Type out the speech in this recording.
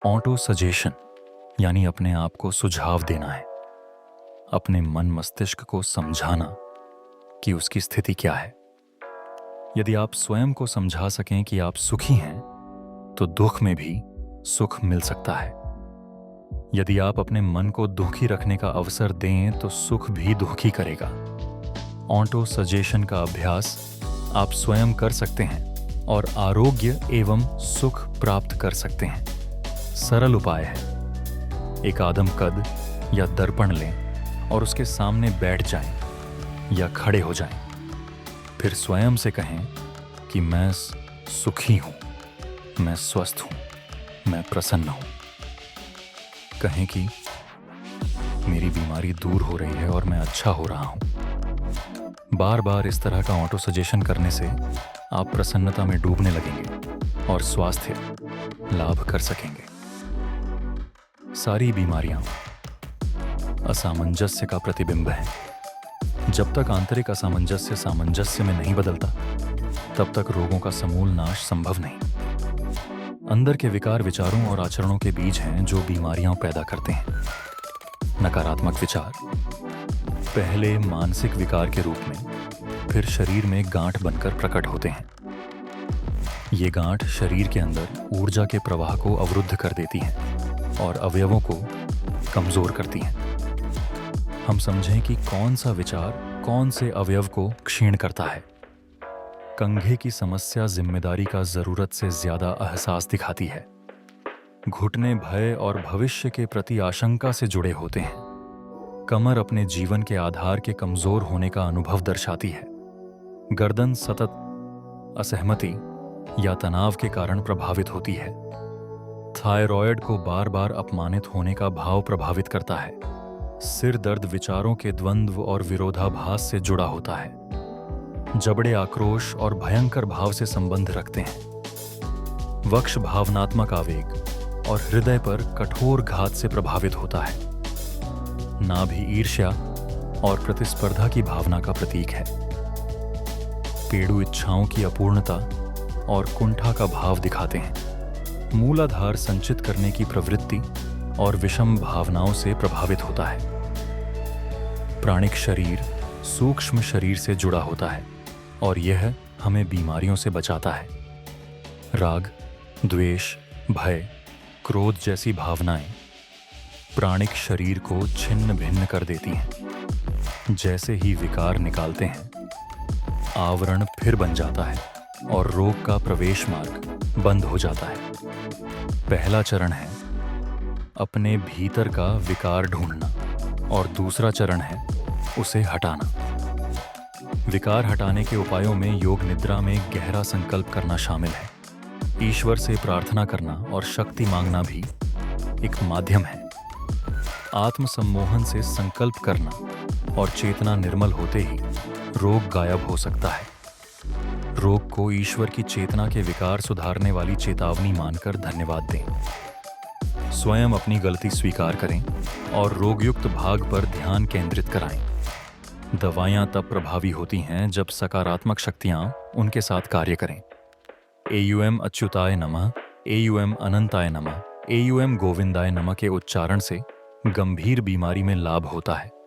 Auto suggestion यानी अपने आप को सुझाव देना है, अपने मन मस्तिष्क को समझाना कि उसकी स्थिति क्या है। यदि आप स्वयं को समझा सकें कि आप सुखी हैं, तो दुख में भी सुख मिल सकता है। यदि आप अपने मन को दुखी रखने का अवसर दें, तो सुख भी दुखी करेगा। ऑटो सजेशन का अभ्यास आप स्वयं कर सकते हैं और आरोग्य एवं सुख प्राप्त कर सकते हैं। सरल उपाय है, एक आदम कद या दर्पण लें और उसके सामने बैठ जाएं या खड़े हो जाएं। फिर स्वयं से कहें कि मैं सुखी हूं, मैं स्वस्थ हूं, मैं प्रसन्न हूं। कहें कि मेरी बीमारी दूर हो रही है और मैं अच्छा हो रहा हूं। बार बार इस तरह का ऑटो सजेशन करने से आप प्रसन्नता में डूबने लगेंगे और स्वास्थ्य लाभ कर सकेंगे। सारी बीमारियां असामंजस्य का प्रतिबिंब हैं। जब तक आंतरिक असामंजस्य सामंजस्य में नहीं बदलता, तब तक रोगों का समूल नाश संभव नहीं। अंदर के विकार विचारों और आचरणों के बीज हैं जो बीमारियां पैदा करते हैं। नकारात्मक विचार पहले मानसिक विकार के रूप में, फिर शरीर में गांठ बनकर प्रकट होते हैं। ये गांठ शरीर के अंदर ऊर्जा के प्रवाह को अवरुद्ध कर देती हैं और अवयवों को कमजोर करती हैं। हम समझें कि कौन सा विचार कौन से अवयव को क्षीण करता है। कंघे की समस्या जिम्मेदारी का जरूरत से ज्यादा एहसास दिखाती है। घुटने भय और भविष्य के प्रति आशंका से जुड़े होते हैं। कमर अपने जीवन के आधार के कमजोर होने का अनुभव दर्शाती है। गर्दन सतत असहमति या तनाव के कारण प्रभावित होती है। थायराइड को बार बार अपमानित होने का भाव प्रभावित करता है। सिर दर्द विचारों के द्वंद्व और विरोधाभास से जुड़ा होता है। जबड़े आक्रोश और भयंकर भाव से संबंध रखते हैं। वक्ष भावनात्मक आवेग और हृदय पर कठोर घात से प्रभावित होता है। नाभि ईर्ष्या और प्रतिस्पर्धा की भावना का प्रतीक है। पेड़ू इच्छाओं की अपूर्णता और कुंठा का भाव दिखाते हैं। मूलाधार संचित करने की प्रवृत्ति और विषम भावनाओं से प्रभावित होता है। प्राणिक शरीर सूक्ष्म शरीर से जुड़ा होता है और यह हमें बीमारियों से बचाता है। राग, द्वेष, भय, क्रोध जैसी भावनाएं प्राणिक शरीर को छिन्न भिन्न कर देती हैं। जैसे ही विकार निकालते हैं, आवरण फिर बन जाता है और रोग का प्रवेश मार्ग बंद हो जाता है। पहला चरण है अपने भीतर का विकार ढूंढना और दूसरा चरण है उसे हटाना। विकार हटाने के उपायों में योग निद्रा में गहरा संकल्प करना शामिल है। ईश्वर से प्रार्थना करना और शक्ति मांगना भी एक माध्यम है। आत्मसम्मोहन से संकल्प करना और चेतना निर्मल होते ही रोग गायब हो सकता है। रोग को ईश्वर की चेतना के विकार सुधारने वाली चेतावनी मानकर धन्यवाद दें। स्वयं अपनी गलती स्वीकार करें और रोगयुक्त भाग पर ध्यान केंद्रित कराएं। दवाइयां तब प्रभावी होती हैं जब सकारात्मक शक्तियां उनके साथ कार्य करें। एयुएम अच्युताय नमः, एयुएम अनंताय नमः, एयुएम गोविंदाय नमः के उच्चारण से गंभीर बीमारी में लाभ होता है।